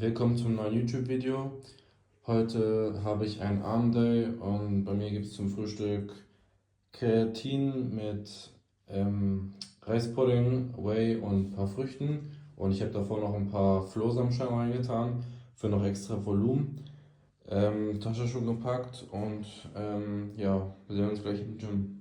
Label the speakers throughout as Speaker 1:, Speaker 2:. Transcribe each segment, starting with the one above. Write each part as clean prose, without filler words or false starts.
Speaker 1: Willkommen zum neuen YouTube-Video. Heute habe ich einen Arm-Day und bei mir gibt es zum Frühstück Kreatin mit Reispudding, Whey und ein paar Früchten. Und ich habe davor noch ein paar Flohsamenschalen reingetan für noch extra Volumen. Tasche schon gepackt und ja, wir sehen uns gleich im Gym.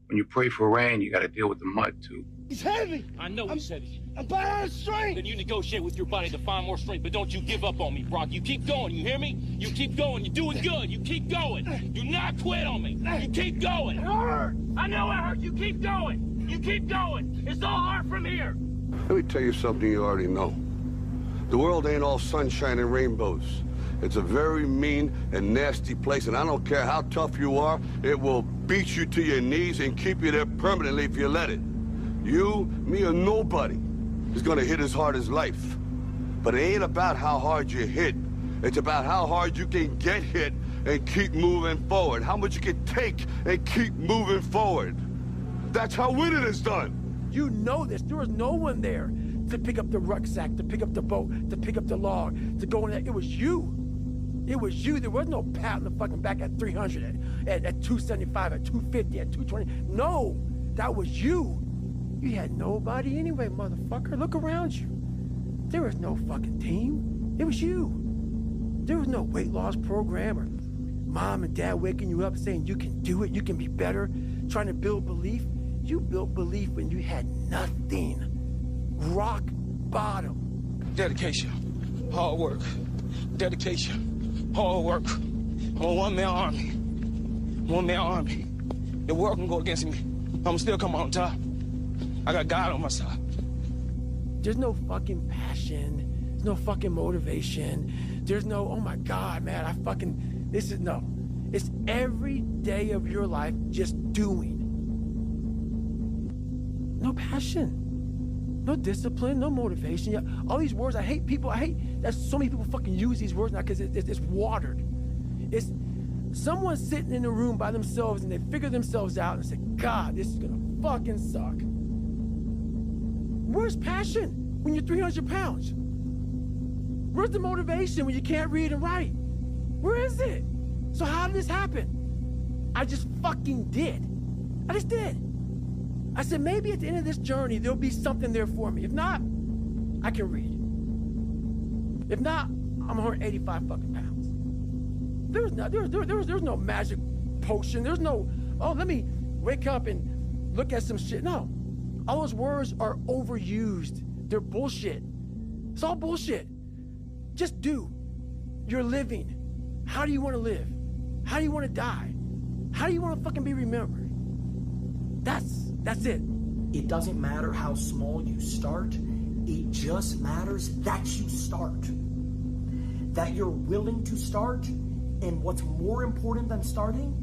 Speaker 2: When you pray for rain, you gotta deal with the mud too.
Speaker 3: He's heavy.
Speaker 4: I know he's heavy.
Speaker 3: I'm out of strength.
Speaker 4: Then you negotiate with your body to find more strength, but don't you give up on me, Brock. You keep going, you hear me? You keep going, you're doing good. You keep going. Do not quit on me. You keep going.
Speaker 3: It hurt.
Speaker 4: I know it hurts. You keep going. You keep going. It's all hard from here.
Speaker 5: Let me tell you something you already know. The world ain't all sunshine and rainbows. It's a very mean and nasty place, and I don't care how tough you are, it will beat you to your knees and keep you there permanently if you let it. You, me, or nobody is gonna hit as hard as life. But it ain't about how hard you hit. It's about how hard you can get hit and keep moving forward. How much you can take and keep moving forward. That's how winning is done.
Speaker 3: You know this. There was no one there to pick up the rucksack, to pick up the boat, to pick up the log, to go in there. It was you. It was you. There was no pat in the fucking back at 300, at 275, at 250, at 220. No, that was you. You had nobody anyway, motherfucker. Look around you. There was no fucking team. It was you. There was no weight loss program or mom and dad waking you up saying you can do it, you can be better, trying to build belief. You built belief when you had nothing. Rock bottom.
Speaker 4: Dedication, hard work. Dedication, hard work. I'm a one-man army. One-man army. The world can go against me. I'm still come on top. I got God on my side.
Speaker 3: There's no fucking passion. There's no fucking motivation. There's no, oh my God, man, no. It's every day of your life just doing. No passion. No discipline, no motivation. Yeah, all these words, I hate that so many people fucking use these words now because it's watered. It's someone sitting in a room by themselves and they figure themselves out and say, God, this is gonna fucking suck. Where's passion when you're 300 pounds? Where's the motivation when you can't read and write? Where is it? So how did this happen? I just fucking did. I just did. I said, maybe at the end of this journey, there'll be something there for me. If not, I can read. If not, I'm 185 fucking pounds. There's no magic potion. There's no, oh, let me wake up and look at some shit. No. All those words are overused. They're bullshit. It's all bullshit. Just do. You're living. How do you want to live? How do you want to die? How do you want to fucking be remembered? That's it.
Speaker 6: It doesn't matter how small you start. It just matters that you start. That you're willing to start. And what's more important than starting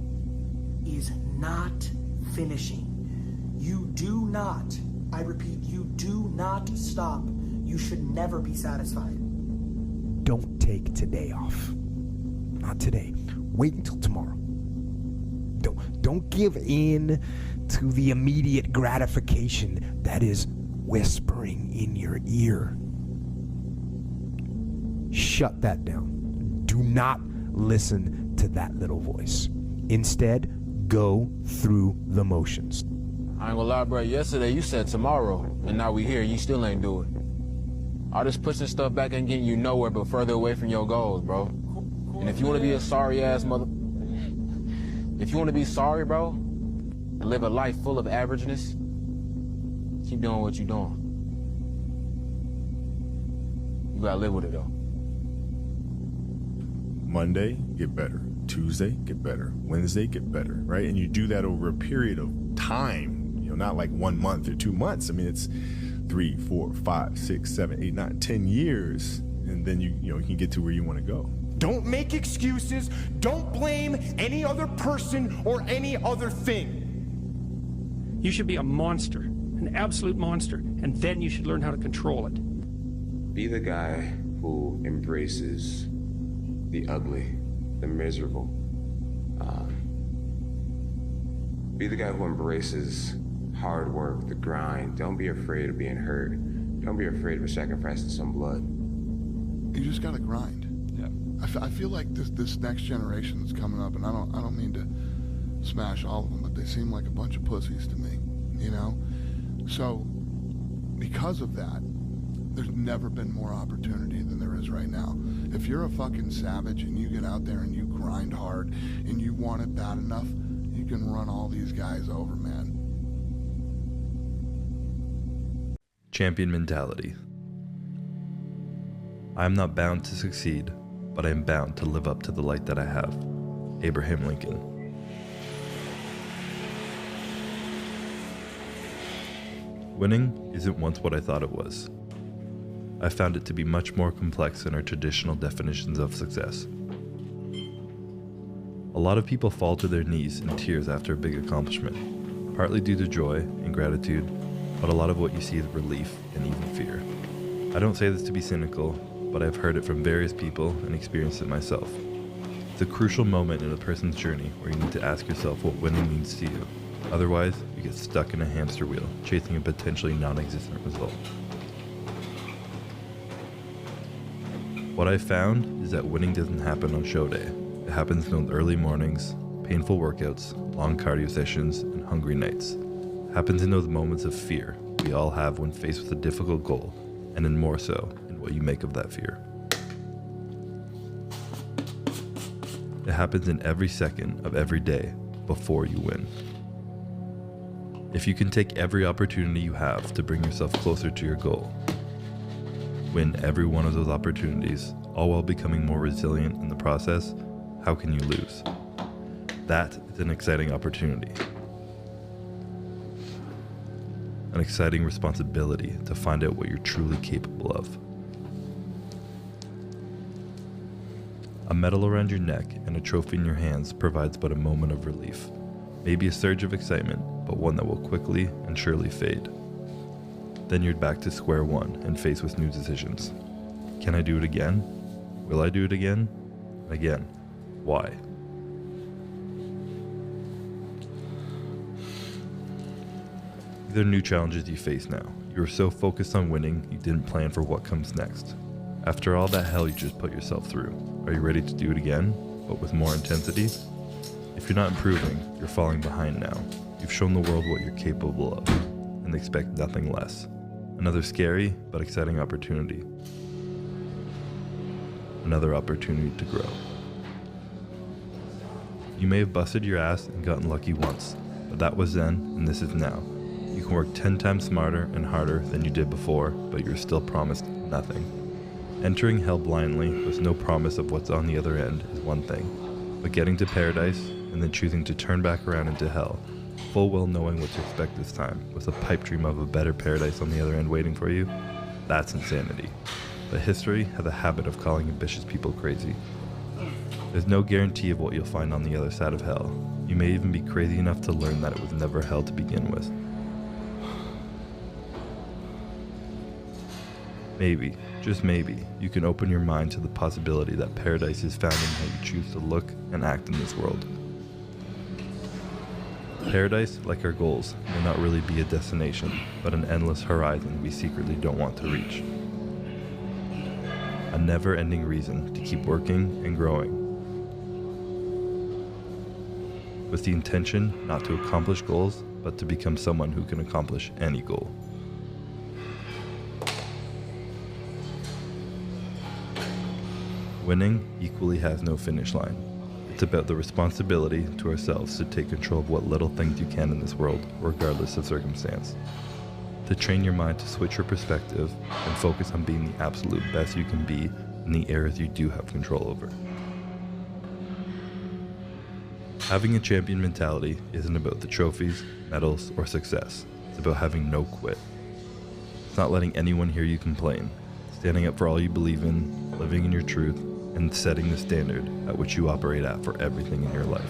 Speaker 6: is not finishing. You do not, I repeat, you do not stop. You should never be satisfied.
Speaker 7: Don't take today off. Not today. Wait until tomorrow. Don't give in to the immediate gratification that is whispering in your ear. Shut that down. Do not listen to that little voice. Instead, go through the motions.
Speaker 8: I ain't gonna lie, bro. Yesterday you said tomorrow, and now we here. You still ain't do it. All this pushing stuff back ain't getting you nowhere but further away from your goals, bro. And if you want to be a sorry ass if you want to be sorry, bro, and live a life full of averageness, keep doing what you're doing. You gotta live with it though.
Speaker 9: Monday, get better. Tuesday, get better. Wednesday, get better, right? And you do that over a period of time, not like 1 month or 2 months. I mean, it's 3, 4, 5, 6, 7, 8, 9, 10 years. And then you can get to where you want to go.
Speaker 10: Don't make excuses. Don't blame any other person or any other thing.
Speaker 11: You should be a monster, an absolute monster, and then you should learn how to control it.
Speaker 2: Be the guy who embraces the ugly, the miserable. Be the guy who embraces hard work, the grind. Don't be afraid of being hurt. Don't be afraid of sacrificing some blood.
Speaker 12: You just gotta grind.
Speaker 13: Yeah.
Speaker 12: I feel like this next generation that's coming up, and I don't mean to smash all of them, but they seem like a bunch of pussies to me, you know? So, because of that, there's never been more opportunity than there is right now. If you're a fucking savage and you get out there and you grind hard and you want it bad enough, you can run all these guys over, man.
Speaker 14: Champion mentality. I am not bound to succeed, but I am bound to live up to the light that I have. Abraham Lincoln. Winning isn't once what I thought it was. I found it to be much more complex than our traditional definitions of success. A lot of people fall to their knees in tears after a big accomplishment, partly due to joy and gratitude, but a lot of what you see is relief and even fear. I don't say this to be cynical, but I've heard it from various people and experienced it myself. It's a crucial moment in a person's journey where you need to ask yourself what winning means to you. Otherwise, you get stuck in a hamster wheel, chasing a potentially non-existent result. What I found is that winning doesn't happen on show day. It happens in those early mornings, painful workouts, long cardio sessions, and hungry nights. It happens in those moments of fear we all have when faced with a difficult goal, and then more so in what you make of that fear. It happens in every second of every day before you win. If you can take every opportunity you have to bring yourself closer to your goal, win every one of those opportunities, all while becoming more resilient in the process, how can you lose? That is an exciting opportunity. An exciting responsibility to find out what you're truly capable of. A medal around your neck and a trophy in your hands provides but a moment of relief. Maybe a surge of excitement, but one that will quickly and surely fade. Then you're back to square one and faced with new decisions. Can I do it again? Will I do it again? Again. Why? These are new challenges you face now. You are so focused on winning, you didn't plan for what comes next. After all that hell you just put yourself through, are you ready to do it again, but with more intensity? If you're not improving, you're falling behind now. You've shown the world what you're capable of, and they expect nothing less. Another scary but exciting opportunity. Another opportunity to grow. You may have busted your ass and gotten lucky once, but that was then and this is now. You can work 10 times smarter and harder than you did before, but you're still promised nothing. Entering hell blindly with no promise of what's on the other end is one thing, but getting to paradise and then choosing to turn back around into hell, full well knowing what to expect this time, with a pipe dream of a better paradise on the other end waiting for you, that's insanity. But history has a habit of calling ambitious people crazy. There's no guarantee of what you'll find on the other side of hell. You may even be crazy enough to learn that it was never hell to begin with. Maybe, just maybe, you can open your mind to the possibility that paradise is found in how you choose to look and act in this world. Paradise, like our goals, may not really be a destination, but an endless horizon we secretly don't want to reach. A never-ending reason to keep working and growing, with the intention not to accomplish goals, but to become someone who can accomplish any goal. Winning equally has no finish line. It's about the responsibility to ourselves to take control of what little things you can in this world, regardless of circumstance. To train your mind to switch your perspective and focus on being the absolute best you can be in the areas you do have control over. Having a champion mentality isn't about the trophies, medals, or success. It's about having no quit. It's not letting anyone hear you complain, standing up for all you believe in, living in your truth, and setting the standard at which you operate at for everything in your life.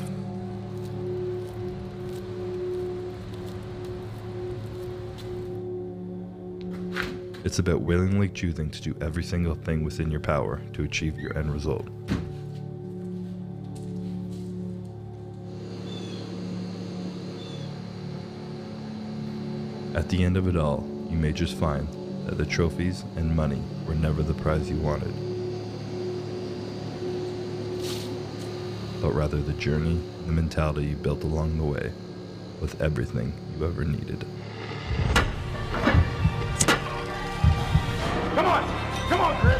Speaker 14: It's about willingly choosing to do every single thing within your power to achieve your end result. At the end of it all, you may just find that the trophies and money were never the prize you wanted. but rather the journey and the mentality you built along the way, with everything you ever needed.
Speaker 10: Come on, Chris.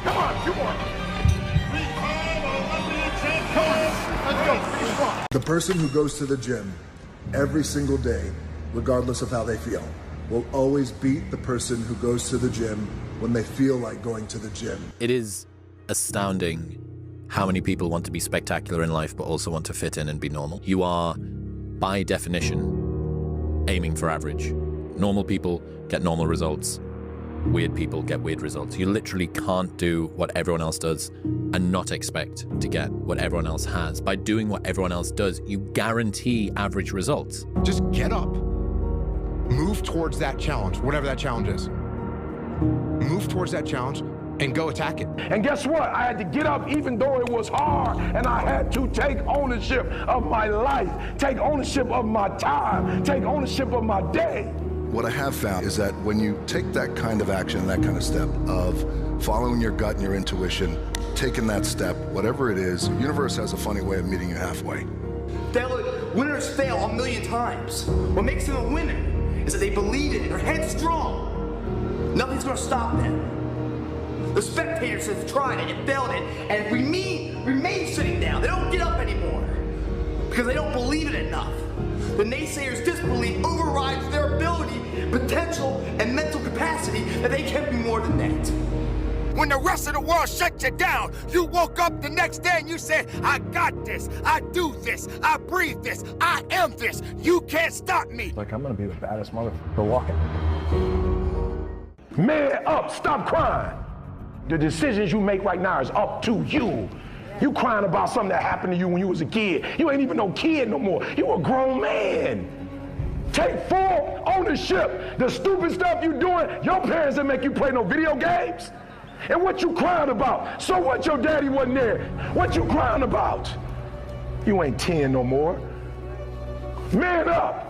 Speaker 10: Come on, 2 more. Come on, let's go.
Speaker 13: The person who goes to the gym every single day, regardless of how they feel, will always beat the person who goes to the gym when they feel like going to the gym.
Speaker 15: It is astounding how many people want to be spectacular in life but also want to fit in and be normal. You are, by definition, aiming for average. Normal people get normal results. Weird people get weird results. You literally can't do what everyone else does and not expect to get what everyone else has. By doing what everyone else does, you guarantee average results.
Speaker 10: Just get up. Move towards that challenge, whatever that challenge is. Move towards that challenge and go attack it.
Speaker 3: And guess what? I had to get up even though it was hard, and I had to take ownership of my life, take ownership of my time, take ownership of my day.
Speaker 13: What I have found is that when you take that kind of action, that kind of step of following your gut and your intuition, taking that step, whatever it is, the universe has a funny way of meeting you halfway.
Speaker 16: Winners fail 1,000,000 times. What makes them a winner is that they believe in it, they're headstrong. Nothing's gonna stop them. The spectators have tried it and failed it and remain sitting down. They don't get up anymore because they don't believe it enough. The naysayers' disbelief overrides their ability, potential, and mental capacity that they can be more than that.
Speaker 10: When the rest of the world shut you down, you woke up the next day and you said, I got this, I do this, I breathe this, I am this, you can't stop me.
Speaker 17: Like, I'm gonna be the baddest motherfucker walking.
Speaker 3: Man up, stop crying. The decisions you make right now is up to you. You crying about something that happened to you when you was a kid. You ain't even no kid no more. You a grown man. Take full ownership. The stupid stuff you doing, your parents didn't make you play no video games. And what you crying about? So what your daddy wasn't there? What you crying about? You ain't 10 no more. Man up.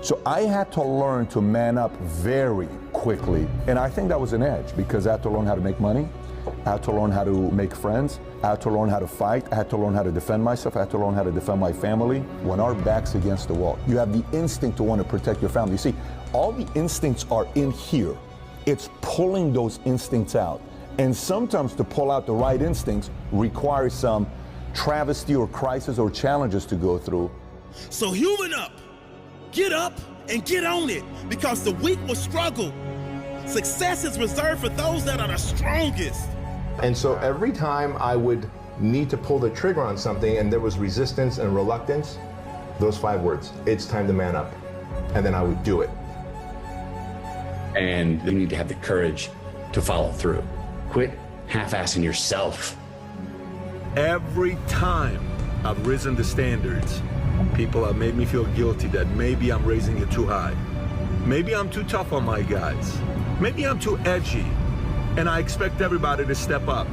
Speaker 17: So I had to learn to man up very quickly. And I think that was an edge because I had to learn how to make money. I had to learn how to make friends. I had to learn how to fight. I had to learn how to defend myself. I had to learn how to defend my family. When our back's against the wall, you have the instinct to want to protect your family. You see, all the instincts are in here. It's pulling those instincts out. And sometimes to pull out the right instincts requires some travesty or crisis or challenges to go through.
Speaker 18: So human up, get up and get on it, because the weak will struggle. Success is reserved for those that are the strongest.
Speaker 19: And so every time I would need to pull the trigger on something and there was resistance and reluctance, those 5 words, it's time to man up. And then I would do it.
Speaker 20: And you need to have the courage to follow through. Quit half-assing yourself.
Speaker 21: Every time I've risen the standards, people have made me feel guilty that maybe I'm raising it too high. Maybe I'm too tough on my guys. Maybe I'm too edgy. And I expect everybody to step up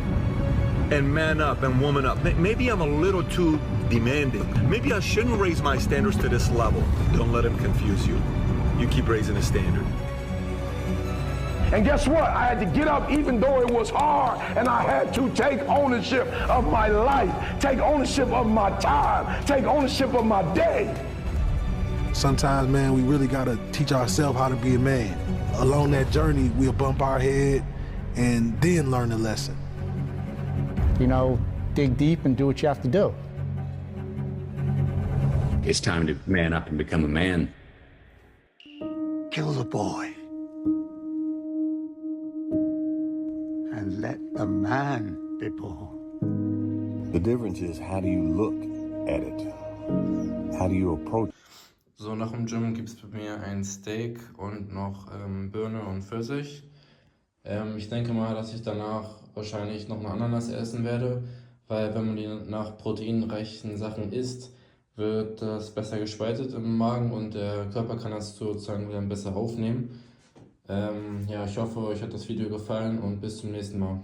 Speaker 21: and man up and woman up. Maybe I'm a little too demanding. Maybe I shouldn't raise my standards to this level. Don't let them confuse you. You keep raising the standard.
Speaker 3: And guess what? I had to get up even though it was hard, and I had to take ownership of my life, take ownership of my time, take ownership of my day.
Speaker 22: Sometimes, man, we really gotta teach ourselves how to be a man. Along that journey, we'll bump our head and then learn the lesson.
Speaker 23: You know, dig deep and do what you have to do.
Speaker 20: It's time to man up and become a man.
Speaker 24: Kill the boy. And let the man be born.
Speaker 25: The difference is, how do you look at it? How do you approach?
Speaker 1: So, nach dem Gym gibt es bei mir ein Steak und noch Birne und Pfirsich. Ich denke mal, dass ich danach wahrscheinlich noch eine Ananas essen werde, weil wenn man die nach proteinreichen Sachen isst, wird das besser gespaltet im Magen und der Körper kann das sozusagen wieder besser aufnehmen. Ja, ich hoffe, euch hat das Video gefallen und bis zum nächsten Mal.